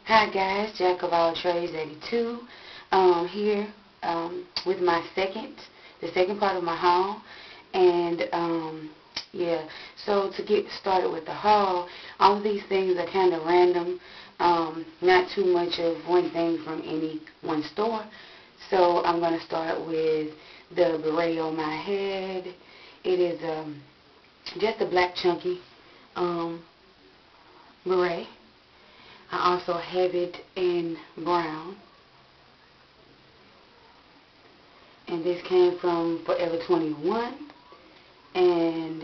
Hi guys, Jack of all trades 82 here with the second part of my haul, and yeah. So to get started with the haul, all of these things are kind of random, not too much of one thing from any one store. So I'm going to start with the beret on my head. It is just a black chunky beret. I also have it in brown, and this came from Forever 21, and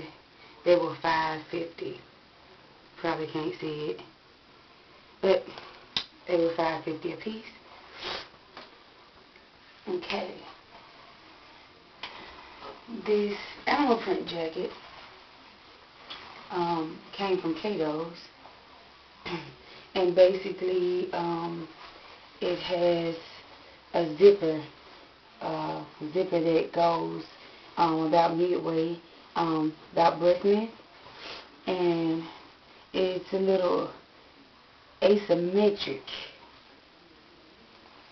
they were $5.50. Probably can't see it, but they were $5.50 a piece. Okay, this animal print jacket came from Cato's. And basically, it has a zipper that goes about midway, about breast length, and it's a little asymmetric,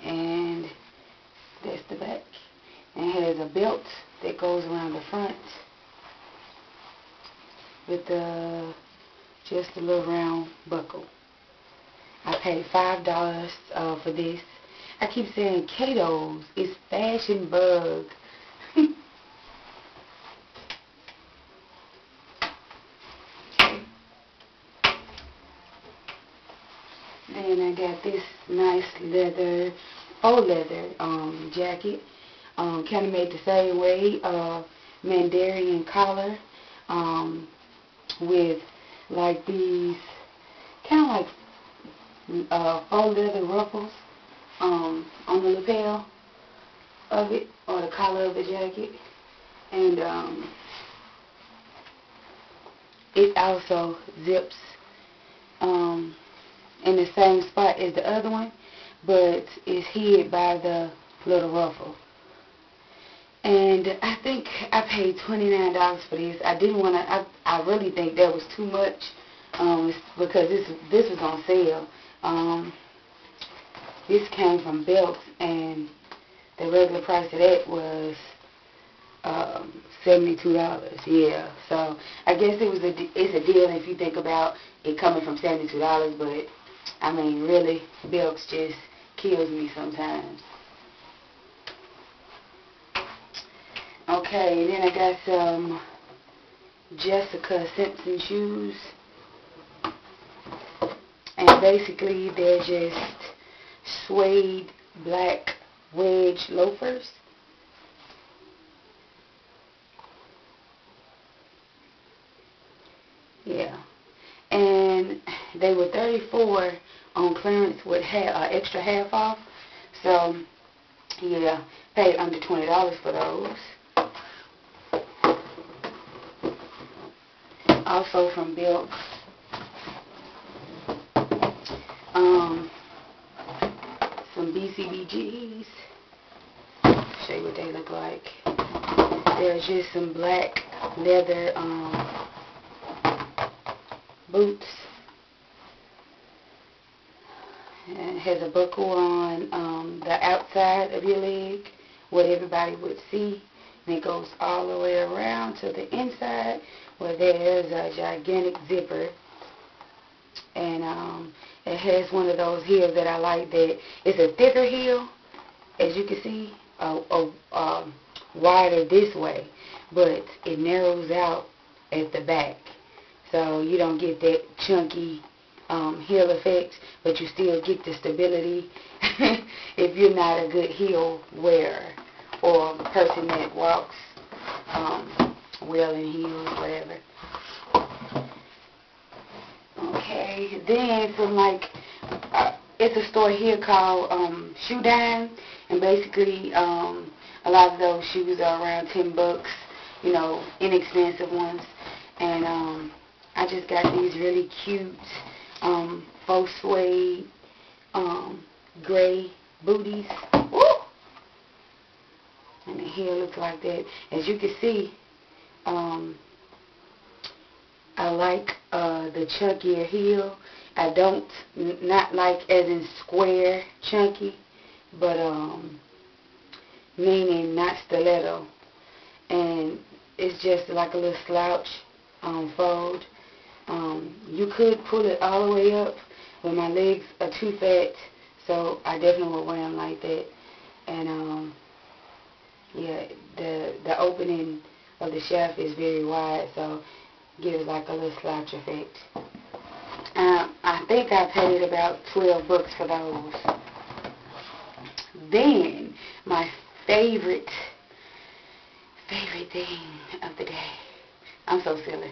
and that's the back. And it has a belt that goes around the front with just a little round buckle. I paid $5 for this. I keep saying Cato's. It's Fashion Bug. Then I got this nice leather, faux leather jacket. Kind of made the same way. Mandarin collar with like these kind of like faux leather ruffles on the lapel of it, or the collar of the jacket, and it also zips in the same spot as the other one, but it's hid by the little ruffle. And I think I paid $29 for this. I didn't want to. I really think that was too much because this was on sale. This came from Belk's, and the regular price of that was $72. Yeah, so I guess it's a deal if you think about it coming from $72. But I mean, really, Belk's just kills me sometimes. Okay, then I got some Jessica Simpson shoes. And basically, they're just suede black wedge loafers. Yeah. And they were $34 on clearance with extra half off. So, yeah, paid under $20 for those. Also from Belk's. Some BCBGs. Show you what they look like. There's just some black leather boots. And it has a buckle on the outside of your leg, what everybody would see. And it goes all the way around to the inside where there's a gigantic zipper. And it has one of those heels that I like, that it's a thicker heel, as you can see, wider this way, but it narrows out at the back. So you don't get that chunky heel effect, but you still get the stability if you're not a good heel wearer or a person that walks well in heels, whatever. Okay, then from it's a store here called Shoe Dime, and basically a lot of those shoes are around $10, you know, inexpensive ones. And I just got these really cute faux suede gray booties. Woo! And the heel looks like that. As you can see, I like the chunkier heel. I don't, not like as in square chunky, but meaning not stiletto. And it's just like a little slouch fold. You could pull it all the way up, but my legs are too fat, so I definitely would wear them like that. And yeah, the opening of the shaft is very wide, so it gives like a little slouch effect. I think I paid about $12 for those. Then my favorite thing of the day. I'm so silly.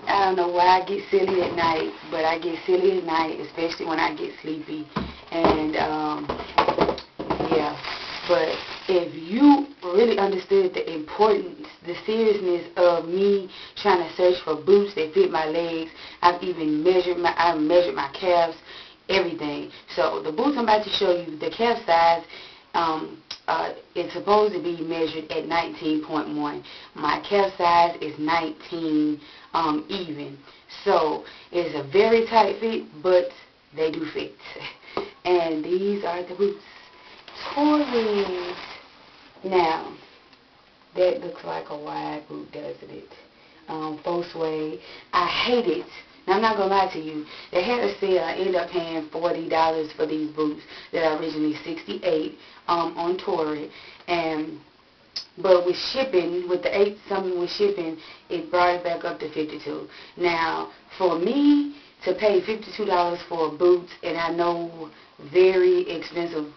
I don't know why I get silly at night, but I get silly at night, especially when I get sleepy. And yeah, but if you really understood the importance, the seriousness of me trying to search for boots that fit my legs, I've measured my calves, everything. So the boots I'm about to show you, the calf size, it's supposed to be measured at 19.1. My calf size is 19 even. So it's a very tight fit, but they do fit. And these are the boots. Tories. Now, that looks like a wide boot, doesn't it? Faux suede. I hate it. Now, I'm not going to lie to you. They had a sale. I ended up paying $40 for these boots that are originally $68 on Tory. But with shipping, with the $8-something with shipping, it brought it back up to $52. Now, for me to pay $52 for boots, and I know very expensive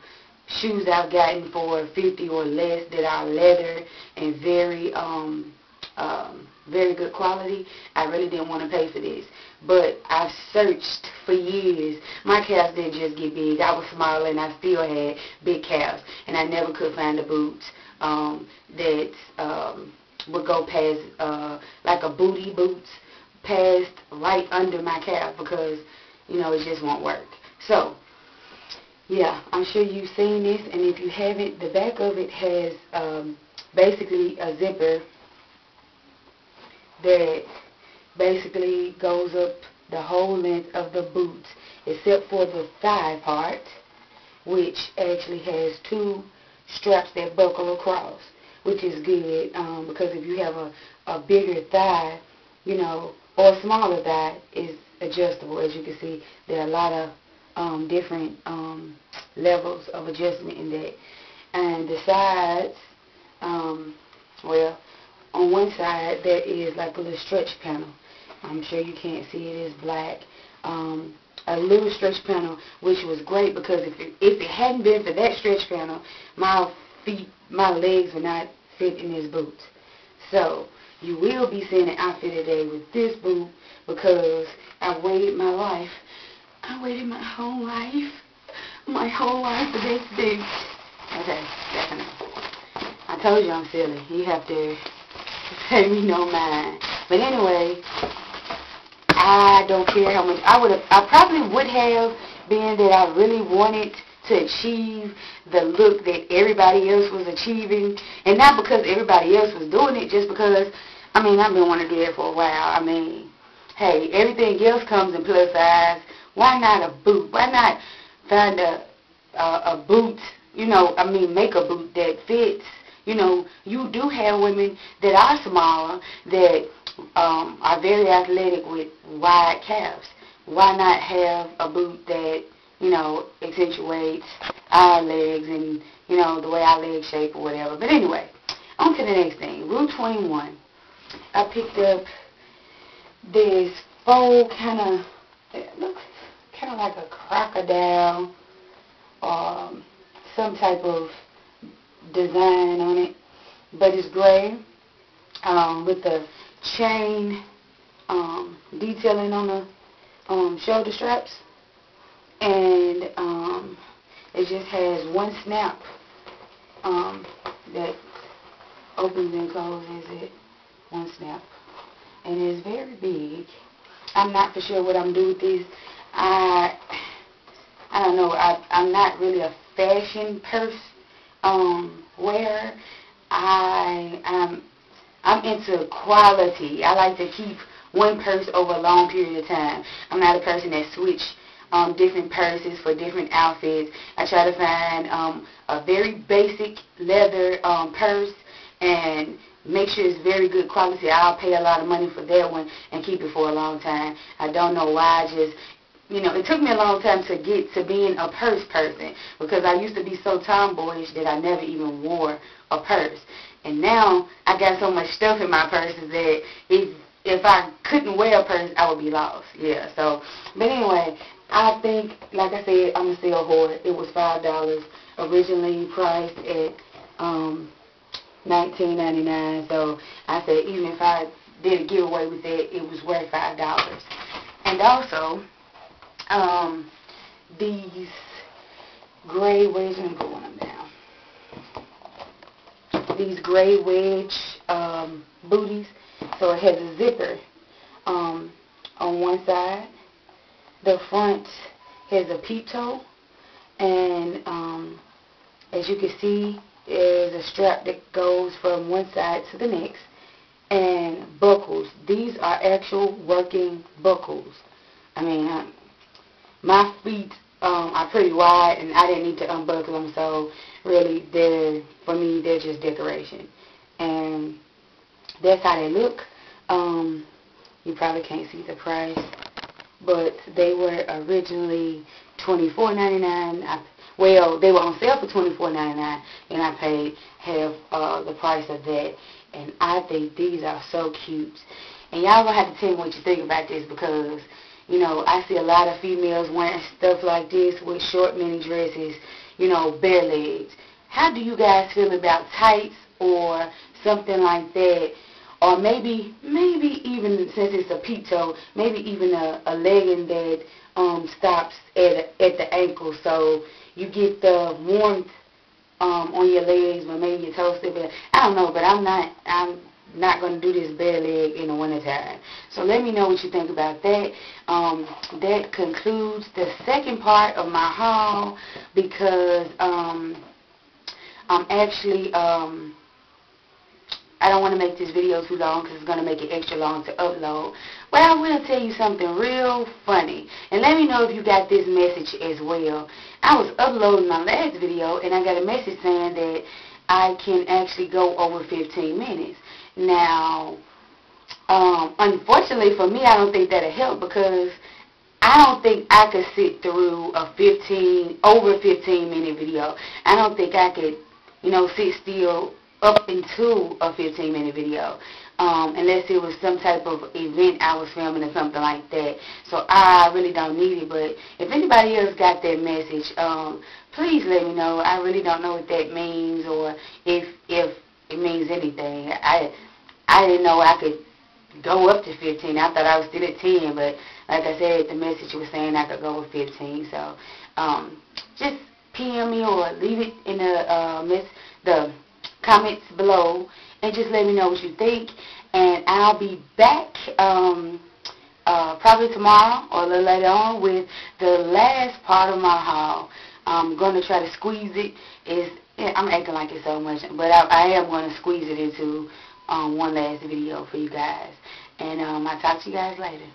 shoes I've gotten for $50 or less that are leather and very good quality, I really didn't want to pay for this. But I've searched for years. My calves didn't just get big. I was small and I still had big calves. And I never could find the boots that would go past, like a booty boots, past right under my calf because, you know, it just won't work. So, yeah, I'm sure you've seen this. And if you haven't, the back of it has basically a zipper that basically goes up the whole length of the boot except for the thigh part, which actually has two straps that buckle across, which is good because if you have a bigger thigh, you know, or a smaller thigh, is adjustable. As you can see, there are a lot of different levels of adjustment in that. And the sides, well, on one side there is like a little stretch panel. I'm sure you can't see it, it's black. A little stretch panel, which was great because if it hadn't been for that stretch panel, my legs would not fit in this boot. So you will be seeing an outfit today with this boot because I've waited my life. I waited my whole life for this boot. Okay, that's enough. I told you I'm silly. You have to pay me no mind. But anyway, I don't care how much I probably would have, being that I really wanted to achieve the look that everybody else was achieving, and not because everybody else was doing it, just because, I mean, I've been wanting to do that for a while. I mean, hey, everything else comes in plus size. Why not a boot? Why not find a boot, you know, I mean, make a boot that fits. You know, you do have women that are smaller that are very athletic with wide calves. Why not have a boot that, you know, accentuates our legs and, you know, the way our legs shape or whatever. But anyway, on to the next thing. Rule 21. I picked up this faux kind of, it looks kind of like a crocodile or some type of design on it, but it's gray with the chain detailing on the shoulder straps, and it just has one snap that opens and closes it, one snap, and it's very big. I'm not for sure what I'm doing with this. I don't know. I'm not really a fashion person. Where I'm into quality. I like to keep one purse over a long period of time. I'm not a person that switch different purses for different outfits. I try to find a very basic leather purse and make sure it's very good quality. I'll pay a lot of money for that one and keep it for a long time. I don't know why. It took me a long time to get to being a purse person because I used to be so tomboyish that I never even wore a purse. And now I got so much stuff in my purses that if I couldn't wear a purse, I would be lost. Yeah. So, but anyway, I think, like I said, I'm a sale whore. It was $5, originally priced at $19.99. So I said even if I did a giveaway with that, it was worth $5. And also, these gray wedge, let me put one of them down. These gray wedge booties. So it has a zipper on one side. The front has a peep toe, and as you can see, there's a strap that goes from one side to the next, and buckles. These are actual working buckles. I mean, my feet are pretty wide, and I didn't need to unbuckle them, so really, for me, they're just decoration. And that's how they look. You probably can't see the price, but they were originally $24.99. Well, they were on sale for $24.99, and I paid half the price of that. And I think these are so cute. And y'all gonna have to tell me what you think about this because, I see a lot of females wearing stuff like this with short mini dresses, bare legs. How do you guys feel about tights or something like that? Or maybe even, since it's a peep toe, maybe even a legging that stops at the ankle, so you get the warmth on your legs, but maybe your toes still bare. I don't know, but I'm not going to do this bare leg in the wintertime. So let me know what you think about that. That concludes the second part of my haul because I'm actually I don't want to make this video too long because it's going to make it extra long to upload. But I will tell you something real funny. And let me know if you got this message as well. I was uploading my last video and I got a message saying that I can actually go over 15 minutes. Now, unfortunately for me, I don't think that'll help because I don't think I could sit through a over 15 minute video. I don't think I could, sit still up into a 15-minute video, unless it was some type of event I was filming or something like that. So I really don't need it. But if anybody else got that message, please let me know. I really don't know what that means or if it means anything. I didn't know I could go up to 15. I thought I was still at 10, but like I said, the message was saying I could go with 15. So just PM me or leave it in the comments below and just let me know what you think, and I'll be back probably tomorrow or a little later on with the last part of my haul. I'm going to try to squeeze it. I'm acting like it so much, but I am going to squeeze it into one last video for you guys, and I'll talk to you guys later.